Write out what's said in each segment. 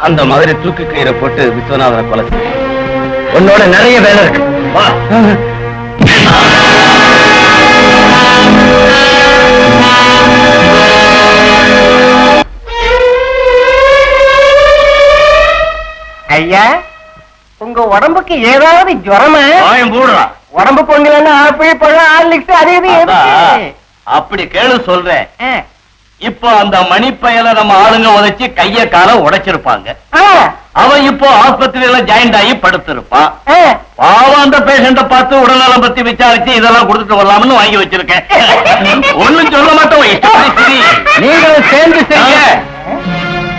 அந்த மாதிரி தூக்கு கயிறை போட்டு விஸ்வநாதனை கொலை உன்னோட நிறைய வேலை இருக்கு. வா. ஐயா, உங்க உடம்புக்கு ஏதாவது ஜுரமா? உடம்பு பொங்கலன்னா ஆப்பிள் பழம் ஹார்லிக்ஸ் அது இது அப்படி கேளு சொல்றேன். இப்போ அந்த மணிப்பயல நம்ம ஆளுங்க உதைச்சு கைய கால உடைச்சிருப்பாங்க. அவன் இப்போ ஆஸ்பத்திரியில ஜாயிண்ட் ஆகி படுத்திருப்பான். பாவம் அந்த பேஷண்ட பார்த்து உடல்நலம் பத்தி விசாரிச்சு இதெல்லாம் கொடுத்துட்டு வரலாம்னு வாங்கி வச்சிருக்கேன். ஒண்ணும் சொல்ல மாட்டோம். நீங்களும் சேர்ந்து செய்ய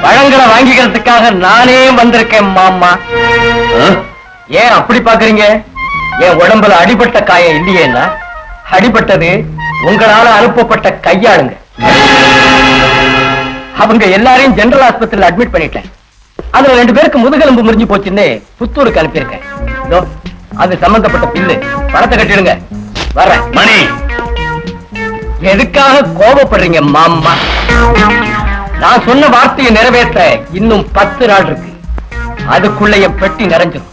வழங்கலை வாங்கிக்கிறதுக்காக நானே வந்திருக்கேன் மாமா. ஏன் அப்படி பாக்குறீங்க? என் உடம்புல அடிபட்ட காயம் இல்லையேன்னா அடிபட்டது உங்களால அனுப்பப்பட்ட கையாளுங்க. அவங்க எல்லாரையும் ஜெனரல் ஆஸ்பத்திரியில் அட்மிட் பண்ணிட்டேன். அதுல 2 பேருக்கு முதுகெலும்பு முறிஞ்சு போச்சுன்னு புத்தூருக்கு அனுப்பியிருக்கேன். அது சம்பந்தப்பட்ட பில்லு பணத்தை கட்டிடுங்க. வர்றேன். மணி, எதுக்காக கோபப்படுறீங்க மாமா? நான் சொன்ன வார்த்தையை நிறைவேற்ற இன்னும் 10 நாள் இருக்கு. அதுக்குள்ள என் பெட்டி நிறைஞ்சிடும்.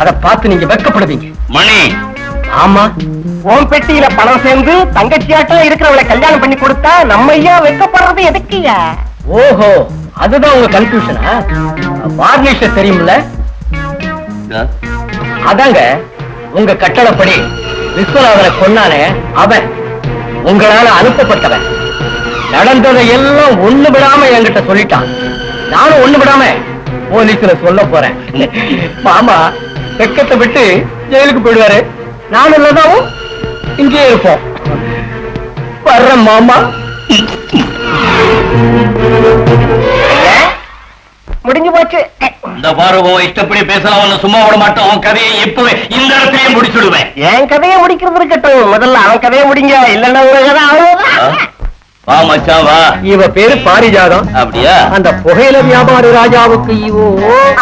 அதை பார்த்து நீங்க வெட்கப்படுவீங்க. மணி, ஆமா, உன் பெட்டியில பணம் சேர்ந்து தங்கச்சியாட்டம் இருக்கிறவளை கல்யாணம் பண்ணி கொடுத்தா நம்ம ஐயா வெட்கப்படுறது எதுக்குயா? ஓஹோ, அதுதான் உங்க கன்ஃபியூஷனா? வார்னிஷ தெரியும்ல? அதாங்க உங்க கட்டளப்படி விஸ்வநாதனை கொன்னானே அவன் உங்களால அனுப்பப்பட்டவன். நடந்ததை எல்லாம் ஒண்ணு விடாம என்கிட்ட சொல்லிட்டான். நானும் ஒண்ணு விடாம போலீஸ்ல சொல்ல போறேன். மாமா வெக்கத்தை விட்டு ஜெயிலுக்கு போயிடுவாரு. நானும் இல்லதாவும் இங்கே இருப்போம். வர்றேன் மாமா. முடிஞ்சு போச்சு. இந்த பாருவம் இஷ்டப்படி பேசலாம், சும்மா விட மாட்டோம். அவன் கதையை இப்பவே இந்த இடத்தையே முடிச்சுடுவேன். என் கதையை முடிக்கிறது இருக்கட்டும், முதல்ல அவன் கதையை முடிங்க. இல்லன்னா உங்க கதை அவ்வளவுதான். வா மச்சான் வா. இவ பேரு பாரிஜாதம். அப்படியா? அந்த புகையில வியாபாரி ராஜாவுக்கு இவோ.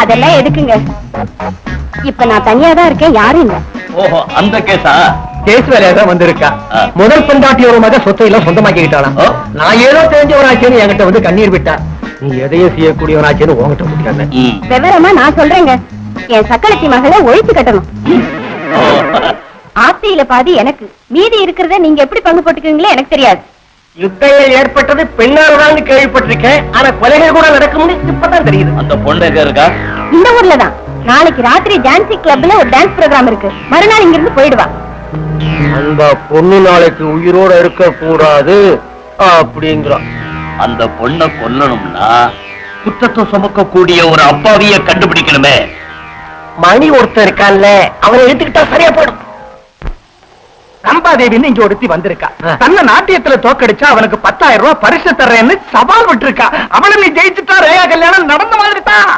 அதெல்லாம் எதுக்குங்க? இப்ப நான் தனியா தான் இருக்கேன், யாரும் இல்ல. ஓஹோ, அந்த கேஸா? கேஸ் வேலையா தான் வந்திருக்கா. முதல் பெண்டாட்டியோட மக சொத்தை எல்லாம் சொந்தமாக்கிட்டாளாம். நான் ஏதோ தெரிஞ்சவனாச்சேன்னு என்கிட்ட வந்து கண்ணீர் விட்டா. நீ எதையும் செய்யக்கூடியவனாச்சேன்னு உங்ககிட்ட முடிக்காத. விவரமா நான் சொல்றேங்க. என் சக்களத்தி மகளை ஒழித்து கட்டணும். ஆஸ்தியில பாதி எனக்கு, மீதி இருக்கிறத நீங்க எப்படி பங்கு போட்டுக்கீங்களோ எனக்கு தெரியாது. யுத்தங்கள் ஏற்பட்டது பெண்ணால்தான் கேள்விப்பட்டிருக்கேன். ஆனா கொலைகள் கூட நடக்கும்னு இப்பதான் தெரியுது. அந்த பொண்ணு இருக்கா? இந்த ஊர்ல தான். நாளைக்கு ராத்திரி டான்சி கிளப்ல ஒரு டான்ஸ் ப்ரோகிராம் இருக்கு. மறுநாள் இங்க இருந்து போயிடுவா. அந்த பொண்ணு நாளைக்கு உயிரோட இருக்க கூடாது அப்படிங்கிறான். அந்த பொண்ணை கொல்லணும்னா குற்றத்தை சுமக்க கூடிய ஒரு அப்பாவிய கண்டுபிடிக்கணுமே. மணி ஒருத்தர் இருக்கான்ல, அவனை எடுத்துக்கிட்டா சரியா போயிடும். ரம்பாதேவின்னு இங்க ஒருத்தி வந்திருக்கா. தன்னை நாட்டியத்துல தோக்கடிச்சா அவனுக்கு 10,000 ரூபாய் பரிசு தர்றேன்னு சவால் விட்டுருக்கா. அவனை நீ ஜெயிச்சுட்டா ரேயா கல்யாணம் நடந்த மாதிரி தான்.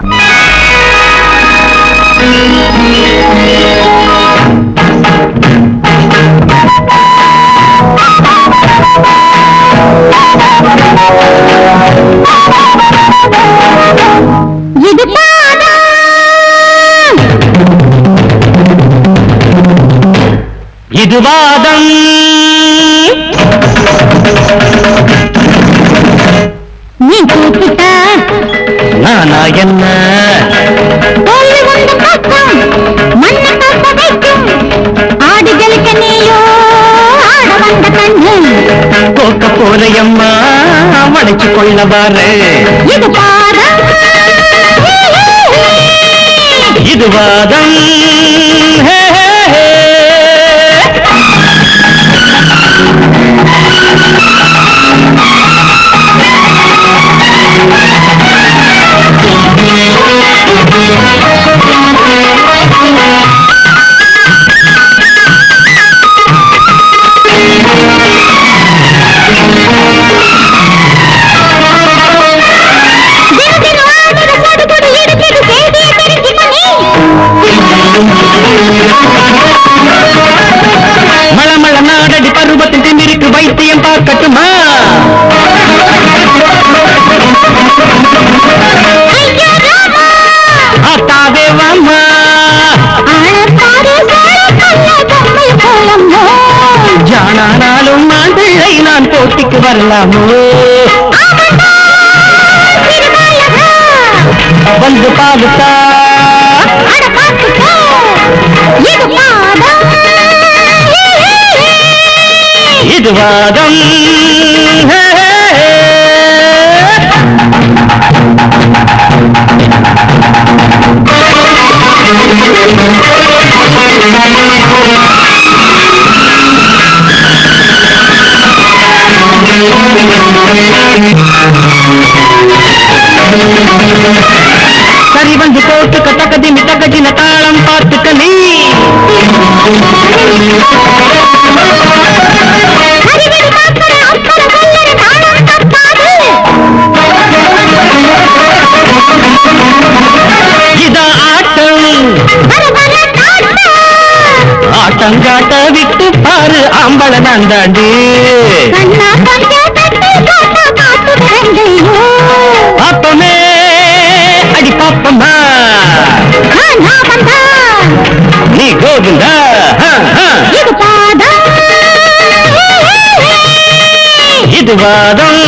இது வாதம், நீ கூப்பிட்ட நானா என்ன மண்ண காக்க வைக்கும் ஆடுகளுக்கு நீயோ ஆட வந்த கண்ணு. கோக்க போலையம்மா மடைச்சு கொள்ள பாரு. இது பாரு, இது வாதம். ஆனாலும் மாந்திழை நான் போட்டிக்கு வரலாமோ வந்து பாதுத்தா இது வாதம் சரி வந்து போட்டு கட்டக்கட்டி மிட்டக்கட்டின தாளம் பார்த்துக்கலி இதா ஆட்டம் ஆட்டங்காட்ட விட்டு பாரு ஆம்பள நந்தாண்டு பாப்பமே அடி பாப்பம்மா நீ கோவிந்தா இது வாதம்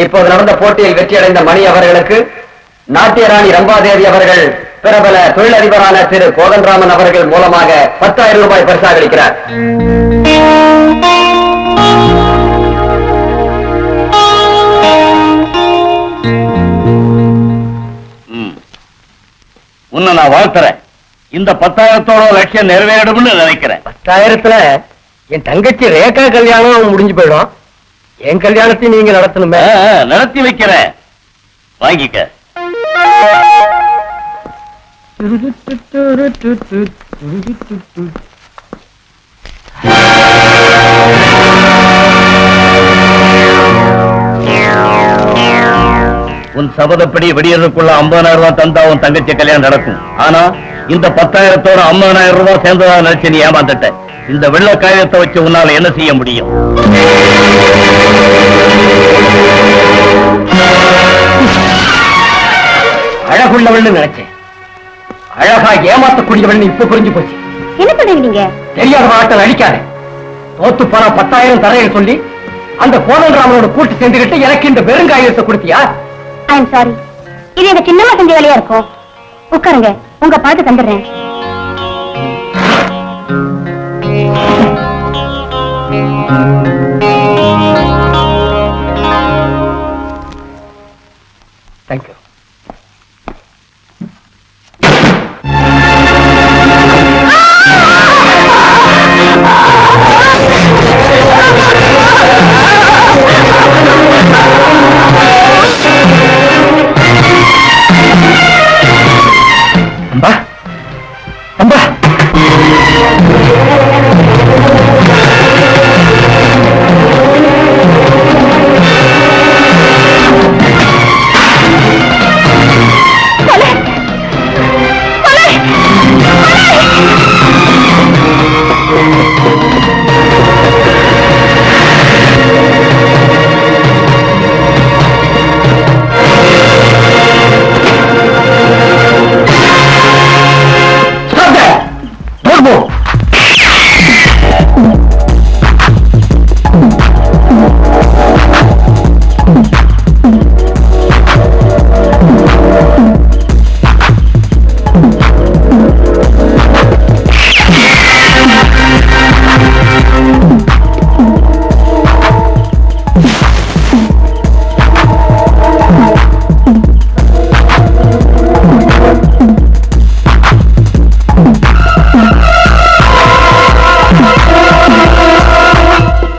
இப்போது நடந்த போட்டியில் வெற்றியடைந்த மணி அவர்களுக்கு நாட்டியராணி ரம்பாதேவி அவர்கள் பிரபல தொழிலதிபரான திரு கோதண்டராமன் அவர்கள் மூலமாக 10,000 ரூபாய் பரிசாக அளிக்கிறார். உன்னை நான் வாழ்த்துறேன். இந்த 10,000-தோட லட்சியம் நிறைவேறும்னு நினைக்கிறேன். 10,000த்துல என் தங்கச்சி ரேகா கல்யாணம் முடிஞ்சு போயிடும். என் கல்யாணத்தையும் நீங்க நடத்தணுமே. நடத்தி வைக்கிறேன், வாங்கிக்க. உன் சபதப்படி விடியறதுக்குள்ள 50,000 ரூபாய் தந்தா உன் தங்கச்சி கல்யாணம் நடக்கும். ஆனா இந்த 10,000-தோட 50,000 ரூபாய் சேர்ந்ததா நினைச்சு நீ ஏமாந்துட்ட. இந்த வெள்ள காயத்தை வச்சு உன்னால என்ன செய்ய முடியும்? அழகுள்ளவள்னு நினைச்சேன். அழகா ஏமாத்தக்கூடியவள் இப்ப புரிஞ்சு போச்சு. என்ன பண்ணுவீங்க? தெரியாத ஆட்கள் அழிக்காத. தோத்து போன 10,000 தரையை சொல்லி அந்த கோதண்டராமனோட கூட்டு சேர்ந்துகிட்டு எனக்கு இந்த பெருங்காயத்தை கொடுத்தியா? I am sorry. இது எங்க சின்னமா செஞ்ச வேலையா இருக்கும். உட்காருங்க, உங்க பாட்டு தந்துடுறேன்.